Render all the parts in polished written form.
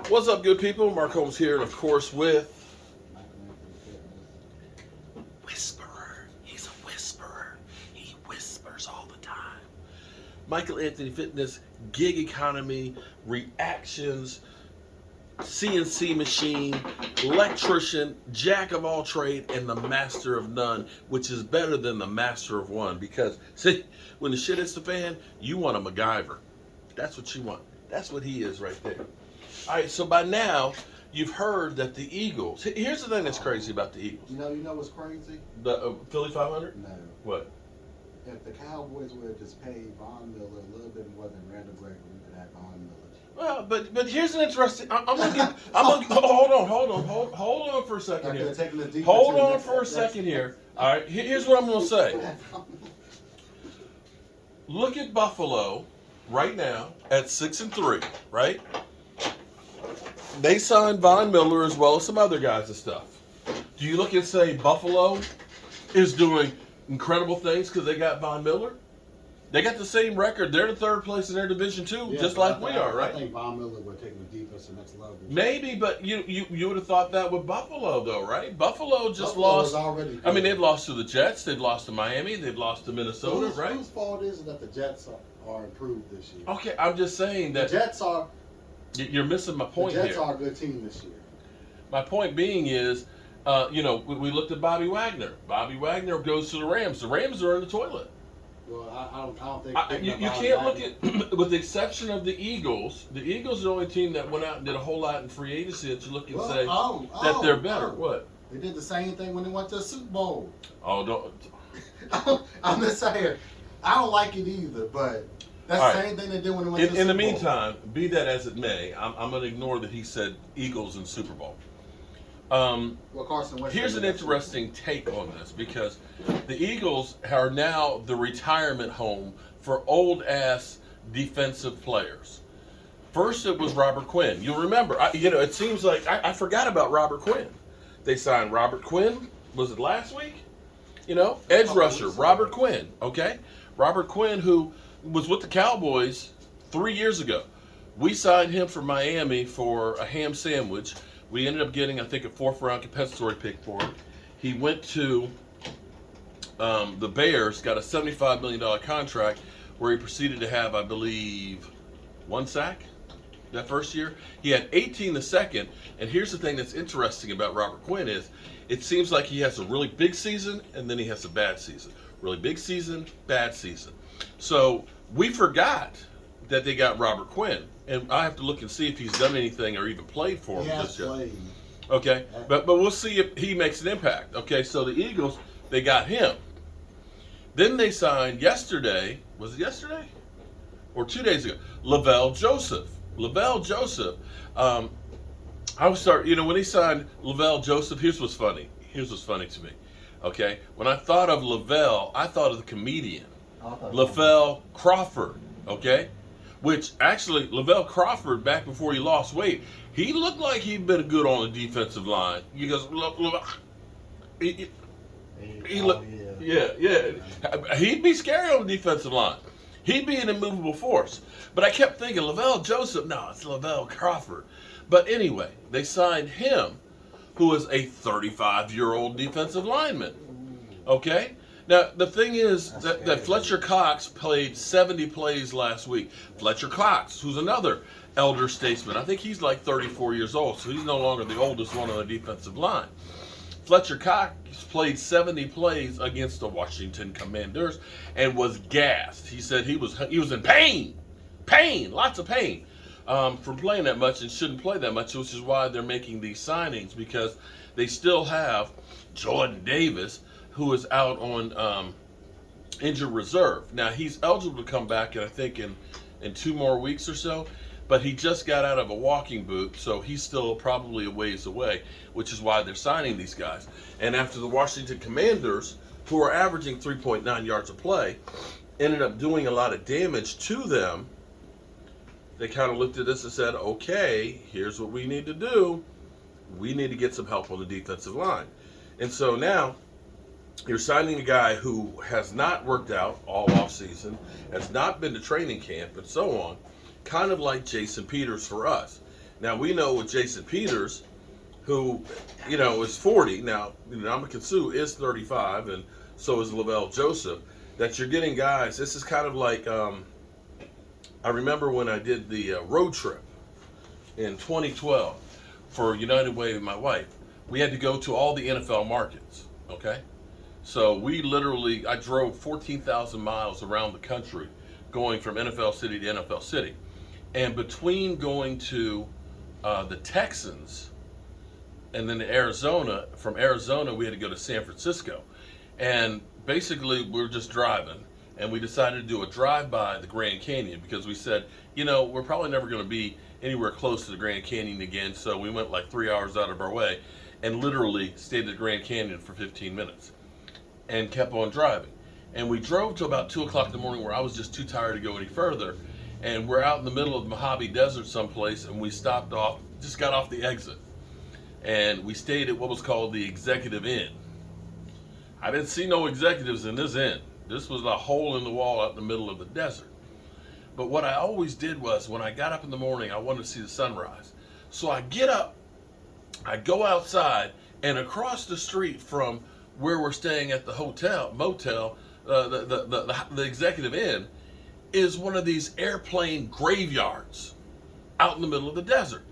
What's up, good people? Mark Holmes here, and of course with Whisperer. He's a whisperer. He whispers all the time. Michael Anthony Fitness, gig economy, reactions, CNC machine, electrician, jack of all trade, and the master of none, which is better than the master of one. Because, see, when the shit hits the fan, you want a MacGyver. That's what you want. That's what he is right there. All right, so by now, you've heard that the Eagles... Here's the thing that's crazy about the Eagles. You know what's crazy? The Philly 500? No. What? If the Cowboys would have just paid Von Miller a little bit more than Randall Gregory, we could have Von Miller. Well, but here's an interesting... I'm gonna get... hold on for a second here. Hold on for a second here. All right, here's what I'm gonna say. Look at Buffalo right now at 6-3, right? They signed Von Miller as well as some other guys and stuff. Do you look and say Buffalo is doing incredible things because they got Von Miller? They got the same record. They're in third place in their division too, just like we are, right? I think Von Miller would take the defense to the next level. Maybe, but you would have thought that with Buffalo though, right? Buffalo just lost. I mean, they've lost to the Jets. They've lost to Miami. They've lost to Minnesota, right? Whose fault is it that the Jets are improved this year? Okay, I'm just saying that the Jets are. You're missing my point here. The Jets are a good team this year. My point being is, we looked at Bobby Wagner. Bobby Wagner goes to the Rams. The Rams are in the toilet. Well, I don't think you can't look at, with the exception of the Eagles are the only team that went out and did a whole lot in free agency that you look and say that they're better. What? They did the same thing when they went to the Super Bowl. Oh, don't. I'm just saying, I don't like it either, but that's the same thing they did when they went to the Super Bowl. In the meantime, be that as it may, I'm going to ignore that he said Eagles and Super Bowl. Here's an interesting take on this, because the Eagles are now the retirement home for old-ass defensive players. First, it was Robert Quinn. You'll remember, it seems like I forgot about Robert Quinn. They signed Robert Quinn, was it last week? Edge rusher, Robert Quinn, okay? Robert Quinn, who was with the Cowboys 3 years ago. We signed him for Miami for a ham sandwich. We ended up getting, I think, a 4th-round compensatory pick for him. He went to the Bears, got a $75 million contract, where he proceeded to have, I believe, 1 sack that first year. He had 18 the second, and here's the thing that's interesting about Robert Quinn is it seems like he has a really big season, and then he has a bad season. Really big season, bad season. So we forgot that they got Robert Quinn. And I have to look and see if he's done anything or even played for him just yet. Okay, but we'll see if he makes an impact. Okay, so the Eagles, they got him. Then they signed yesterday, was it yesterday? Or 2 days ago, Lavelle Joseph. Lavelle Joseph, I was when he signed Lavelle Joseph, here's what's funny. Here's what's funny to me. Okay, when I thought of Lavelle, I thought of the comedian, Lavelle Crawford, okay? Which actually, Lavelle Crawford, back before he lost weight, he looked like he'd been good on the defensive line. He goes, he'd be scary on the defensive line. He'd be an immovable force. But I kept thinking, Lavelle Joseph, no, it's Lavelle Crawford. But anyway, they signed him, who is a 35-year-old defensive lineman. Okay? Now, the thing is that Fletcher Cox played 70 plays last week. Fletcher Cox, who's another elder statesman. I think he's like 34 years old, so he's no longer the oldest one on the defensive line. Fletcher Cox played 70 plays against the Washington Commanders and was gassed. He said he was in pain, lots of pain, from playing that much and shouldn't play that much, which is why they're making these signings, because they still have Jordan Davis, who is out on injured reserve. Now, he's eligible to come back, I think, in 2 more weeks or so, but he just got out of a walking boot, so he's still probably a ways away, which is why they're signing these guys. And after the Washington Commanders, who are averaging 3.9 yards a play, ended up doing a lot of damage to them, they kind of looked at this and said, okay, here's what we need to do. We need to get some help on the defensive line. And so now, you're signing a guy who has not worked out all offseason, has not been to training camp, and so on, kind of like Jason Peters for us. Now we know with Jason Peters, who, is 40. Now, Ndamukong Suh is 35, and so is Lavelle Joseph, that you're getting guys. This is kind of like, I remember when I did the road trip in 2012 for United Way with my wife. We had to go to all the NFL markets, okay? So I drove 14,000 miles around the country going from NFL city to NFL city. And between going to the Texans and then to Arizona, from Arizona we had to go to San Francisco. And basically we were just driving, and we decided to do a drive-by the Grand Canyon because we said, we're probably never going to be anywhere close to the Grand Canyon again. So we went like 3 hours out of our way and literally stayed at the Grand Canyon for 15 minutes and kept on driving. And we drove till about 2 o'clock in the morning where I was just too tired to go any further. And we're out in the middle of the Mojave Desert someplace, and we stopped off, just got off the exit. And we stayed at what was called the Executive Inn. I didn't see no executives in this inn. This was a hole in the wall out in the middle of the desert. But what I always did was, when I got up in the morning, I wanted to see the sunrise. So I get up, I go outside, and across the street from where we're staying at the motel, the Executive Inn, is one of these airplane graveyards out in the middle of the desert.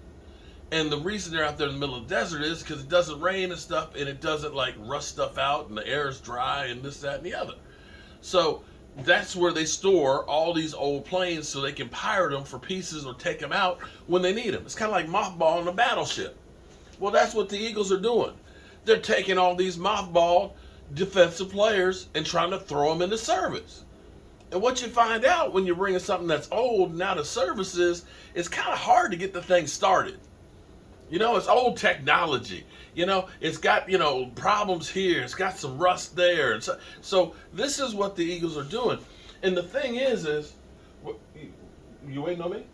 And the reason they're out there in the middle of the desert is because it doesn't rain and stuff, and it doesn't like rust stuff out, and the air is dry and this, that, and the other. So that's where they store all these old planes so they can pirate them for pieces or take them out when they need them. It's kind of like mothballing a battleship. Well, that's what the Eagles are doing. They're taking all these mothballed defensive players and trying to throw them into service. And what you find out when you're bringing something that's old and out of service is it's kind of hard to get the thing started. It's old technology. It's got, problems here. It's got some rust there. And so this is what the Eagles are doing. And the thing is you waiting on me?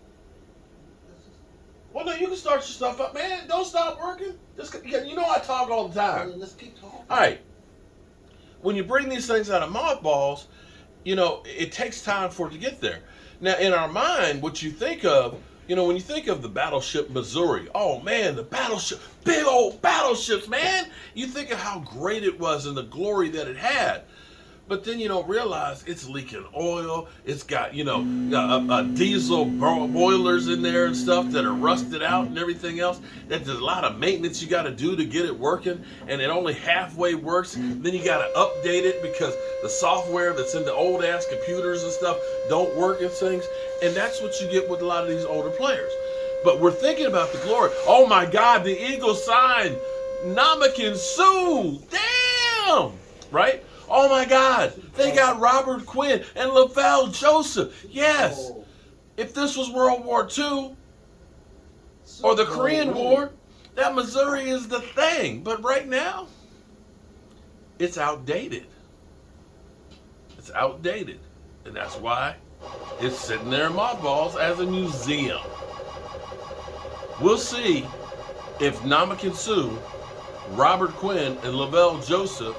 Well, no, you can start your stuff up, man. Don't stop working. I talk all the time. Let's keep talking. All right. When you bring these things out of mothballs, it takes time for it to get there. Now, in our mind, what you think of, when you think of the battleship Missouri, oh man, the battleship, big old battleships, man. You think of how great it was and the glory that it had. But then you don't realize it's leaking oil. It's got, diesel boilers in there and stuff that are rusted out and everything else. That there's a lot of maintenance you got to do to get it working, and it only halfway works. Then you got to update it because the software that's in the old ass computers and stuff don't work and things. And that's what you get with a lot of these older players. But we're thinking about the glory. Oh my God, the Eagles signed Ndamukong Suh. Damn, right? Oh my God, they got Robert Quinn and Lavelle Joseph. Yes. If this was World War II or the Korean War, that Missouri is the thing. But right now, it's outdated. It's outdated. And that's why it's sitting there in mothballs as a museum. We'll see if Ndamukong Suh, Robert Quinn, and Lavelle Joseph,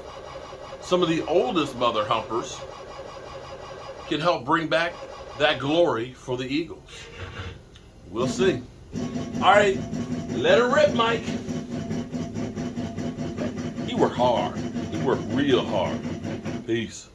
some of the oldest mother humpers, can help bring back that glory for the Eagles. We'll see. All right, let her rip, Mike. He worked hard. He worked real hard. Peace.